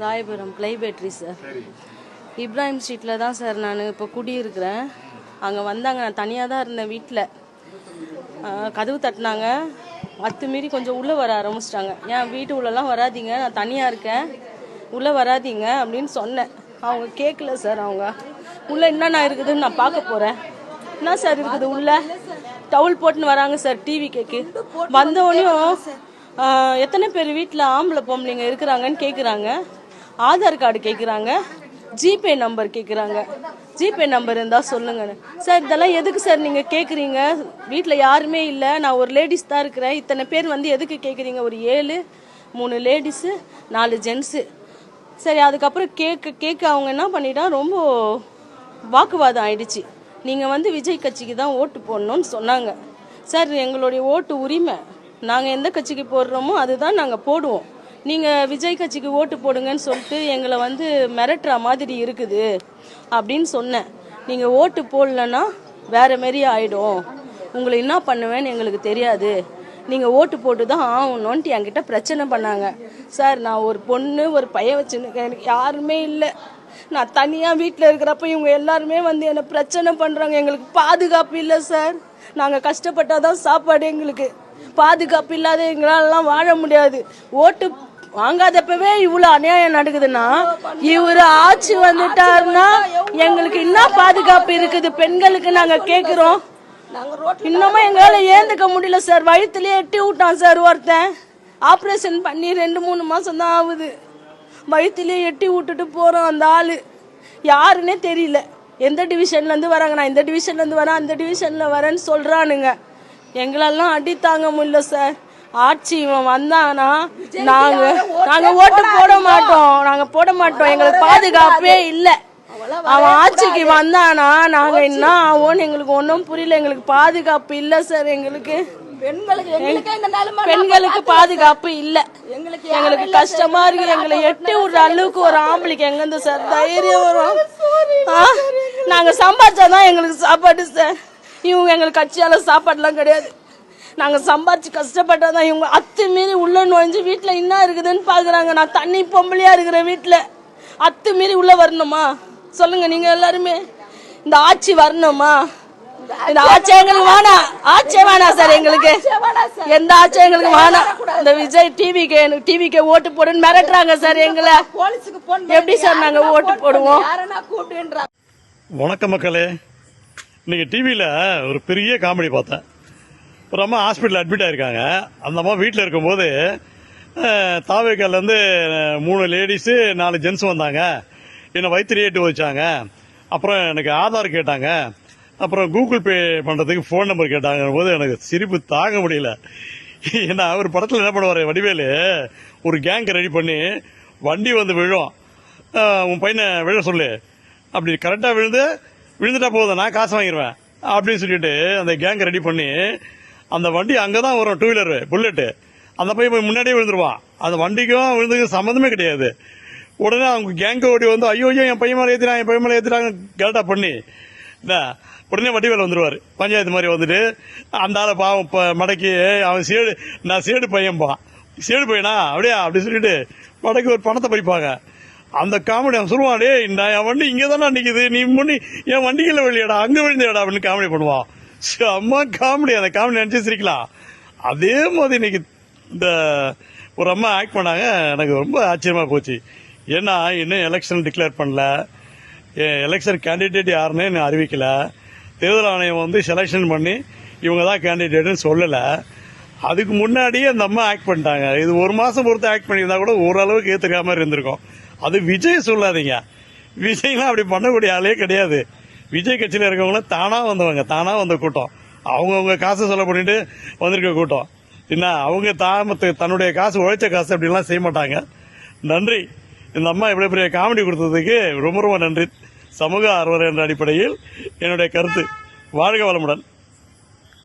Royapuram ply battery sir. Ibrahim ஸ்ட்ரீட்டில் தான் sir நான் இப்போ குடியிருக்கிறேன். அங்கே வந்தாங்க, நான் தனியாக தான் இருந்தேன் வீட்டில். கதவு தட்டினாங்க, அத்துமீறி கொஞ்சம் உள்ளே வர ஆரம்பிச்சிட்டாங்க. ஏன் வீட்டு உள்ளெல்லாம் வராதிங்க, நான் தனியாக இருக்கேன், உள்ளே வராதிங்க அப்படின்னு சொன்னேன். அவங்க கேட்கல சார். அவங்க உள்ளே என்னென்ன இருக்குதுன்னு நான் பார்க்க போகிறேன். என்ன சார் இருக்குது உள்ளே? டவுல் போட்டுன்னு வராங்க சார். டிவி கேக்கு வந்தவொடனையும் எத்தனை பேர் வீட்டில் ஆம்பளை பொம்பளைங்க இருக்கிறாங்கன்னு கேட்குறாங்க. ஆதார் கார்டு கேட்குறாங்க, ஜிபே நம்பர் கேட்குறாங்க. ஜிபே நம்பர் இருந்தால் சொல்லுங்கன்னு. சார் இதெல்லாம் எதுக்கு சார் நீங்கள் கேட்குறீங்க? வீட்டில் யாருமே இல்லை, நான் ஒரு லேடிஸ் தான் இருக்கிறேன். இத்தனை பேர் வந்து எதுக்கு கேட்குறீங்க? ஒரு 3 லேடிஸு 4 ஜென்ஸு. சரி, அதுக்கப்புறம் கேட்க அவங்க என்ன பண்ணிட்டா, ரொம்ப வாக்குவாதம் ஆயிடுச்சு. நீங்கள் வந்து விஜய் கட்சிக்கு தான் ஓட்டு போடணும்னு சொன்னாங்க. சார் எங்களுடைய ஓட்டு உரிமை, நாங்கள் எந்த கட்சிக்கு போடுறோமோ அதுதான் நாங்கள் போடுவோம். நீங்கள் விஜய் கட்சிக்கு ஓட்டு போடுங்கன்னு சொல்லிட்டு எங்களை வந்து மிரட்டுற மாதிரி இருக்குது அப்படின்னு சொன்னேன். நீங்கள் ஓட்டு போடலன்னா வேறு மாரி ஆகிடும், உங்களை என்ன பண்ணுவேன்னு எங்களுக்கு தெரியாது, நீங்கள் ஓட்டு போட்டு தான் ஆகணும்ன்ட்டு என்கிட்ட பிரச்சனை பண்ணாங்க. சார் நான் ஒரு பொண்ணு ஒரு பையன் வச்சுருக்கேன், எனக்கு யாருமே இல்லை. நான் தனியாக வீட்டில் இருக்கிறப்ப இவங்க எல்லாருமே வந்து என்னை பிரச்சனை பண்ணுறாங்க. எங்களுக்கு பாதுகாப்பு இல்லை சார். நாங்கள் கஷ்டப்பட்டால் தான் சாப்பாடு. எங்களுக்கு பாதுகாப்பு இல்லாத எங்களாலலாம் வாழ முடியாது. ஓட்டு வாங்காதப்பவே இவ்வளவு அநியாயம் நடக்குதுன்னா, இவரு ஆட்சி வந்துட்டாருன்னா எங்களுக்கு என்ன பாதுகாப்பு இருக்குது? பெண்களுக்கு நாங்க கேக்குறோம். இன்னமும் எங்களால ஏந்துக்க முடியல சார். வயிற்றுலயே எட்டி விட்டான் சார் ஒருத்தன். ஆப்ரேஷன் பண்ணி 2-3 மாசம் தான் ஆகுது. வயிற்றுலயே எட்டி விட்டுட்டு போறோம். அந்த ஆளு யாருன்னே தெரியல. எந்த டிவிஷன்ல இருந்து வராங்க, நான் இந்த டிவிஷன்ல இருந்து வரேன், அந்த டிவிஷன்ல வரேன்னு சொல்றானுங்க. எங்களெல்லாம் அடி தாங்க முடியல சார். ஆட்சி இவன் வந்தானா நாங்க ஓட்டு போட மாட்டோம். எங்களுக்கு பாதுகாப்பே இல்லை. அவன் ஆட்சிக்கு வந்தானா நாங்க என்ன ஆவோன்னு எங்களுக்கு ஒன்றும் புரியல. எங்களுக்கு பாதுகாப்பு இல்லை சார். எங்களுக்கு பெண்களுக்கு பாதுகாப்பு இல்லை. எங்களுக்கு கஷ்டமா இருக்கு. எங்களை எட்டி விடுற அளவுக்கு ஒரு ஆம்பளைக்கு எங்கிருந்து சார் தைரியம் வரும்? நாங்க சம்பாதிச்சாதான் எங்களுக்கு சாப்பாடு சார். இவங்க எங்களுக்கு கட்சியால சாப்பாடுலாம் கிடையாது. நாங்கள் சம்பாதிச்சு கஷ்டப்பட்டாதான் இவங்க அத்துமீறி உள்ள நுழைஞ்சு வீட்டில் என்ன இருக்குதுன்னு பார்க்குறாங்க. நான் தண்ணி பொம்பளையா இருக்கிறேன் வீட்டில். அத்துமீறி உள்ள வரணுமா சொல்லுங்க நீங்க எல்லாருமே? இந்த ஆட்சி வரணுமா? இந்த ஆட்சி எங்களுக்கு வேணாம். ஆட்சியே வேணாம் சார். எங்களுக்கு எந்த ஆட்சி எங்களுக்கு வேணாம். இந்த விஜய் டிவிக்கு ஓட்டு போடுன்னு மிரட்டுறாங்க சார் எங்களை. எப்படி சார் நாங்க ஓட்டு போடுவோம்? வணக்கம் மக்களே. இன்னைக்கு டிவியில் ஒரு பெரிய காமெடி பார்த்தேன். ஒரு அம்மா ஹாஸ்பிட்டலில் அட்மிட் ஆகிருக்காங்க. அந்த அம்மா வீட்டில் இருக்கும்போது தாவேக்காலேருந்து 3 லேடிஸு 4 ஜென்ஸ் வந்தாங்க. என்னை வயிற்று ஏட்டு வச்சாங்க. அப்புறம் எனக்கு ஆதார் கேட்டாங்க. அப்புறம் கூகுள் பே பண்ணுறதுக்கு ஃபோன் நம்பர் கேட்டாங்க போது எனக்கு சிரிப்பு தாங்க முடியல. ஏன்னா ஒரு படத்தில் என்ன பண்ணுவார் வடிவேலு, ஒரு கேங்கை ரெடி பண்ணி வண்டி வந்து விழும், உன் பையனை விழ சொல்லு, அப்படி கரெக்டாக விழுந்துட்டா போதும், நான் காசு வாங்கிடுவேன் அப்படின்னு சொல்லிட்டு அந்த கேங்கை ரெடி பண்ணி அந்த வண்டி அங்கே தான் வரும், 2 வீலர் புல்லட்டு. அந்த பையன் போய் முன்னாடியே விழுந்துருவான். அந்த வண்டிக்கும் விழுந்துக்கும் சம்மந்தமே கிடையாது. உடனே அவங்க கேங்கை ஓடி வந்து ஐயோ என் பையன் மேலே ஏற்றுறாங்க கரெக்டாக பண்ணி உடனே வண்டி வேலை வந்துடுவார். பஞ்சாயத்து மாதிரி வந்துட்டு அந்த ஆளை பாவம் மடக்கி அவன் நான் சேடு பையன்பான். சேடு பையனா அப்படியா அப்படி சொல்லிட்டு மடக்கி ஒரு பணத்தை பறிப்பாங்க. அந்த காமெடி அவன் சொல்லுவான், டே என் வண்டி இங்கே தானே நிற்குது, நீ முன்னி என் வண்டிகளில் விழியாடா, அங்கே விழுந்தேடா அப்படின்னு காமெடி பண்ணுவான். அம்மா காமெடி. அந்த காமெடி நினச்சி சிரிக்கலாம். அதே மாதிரி இன்னைக்கு இந்த ஒரு அம்மா ஆக்ட் பண்ணாங்க. எனக்கு ரொம்ப ஆச்சரியமாக போச்சு. ஏன்னா இன்னும் எலெக்ஷன் டிக்ளேர் பண்ணல, எலெக்ஷன் கேண்டிடேட் யாருன்னு இன்னும் அறிவிக்கல. தேர்தல் ஆணையம் வந்து செலெக்ஷன் பண்ணி இவங்க தான் கேண்டிடேட்னு சொல்லலை. அதுக்கு முன்னாடியே அந்த அம்மா ஆக்ட் பண்ணிட்டாங்க. இது 1 மாதம் பொறுத்து ஆக்ட் பண்ணியிருந்தா கூட ஓரளவுக்கு ஏற்றுக்காம இருந்திருக்கும். அது விஜய் சொல்லாதீங்க. விஜய்லாம் அப்படி பண்ணக்கூடிய ஆளே கிடையாது. விஜய் கட்சியில் இருக்கவங்களும் தானாக வந்தவங்க, தானாக வந்த கூட்டம். அவங்கவுங்க காசை செலவு பண்ணிட்டு வந்திருக்க கூட்டம். என்ன அவங்க தன்னுடைய காசு உழைச்ச காசு அப்படிலாம் செய்ய மாட்டாங்க. நன்றி. இந்த அம்மா இவ்வளவு பெரிய காமெடி கொடுத்ததுக்கு ரொம்ப ரொம்ப நன்றி. சமூக ஆர்வலர் என்ற அடிப்படையில் என்னுடைய கருத்து. வாழ்க வளமுடன்.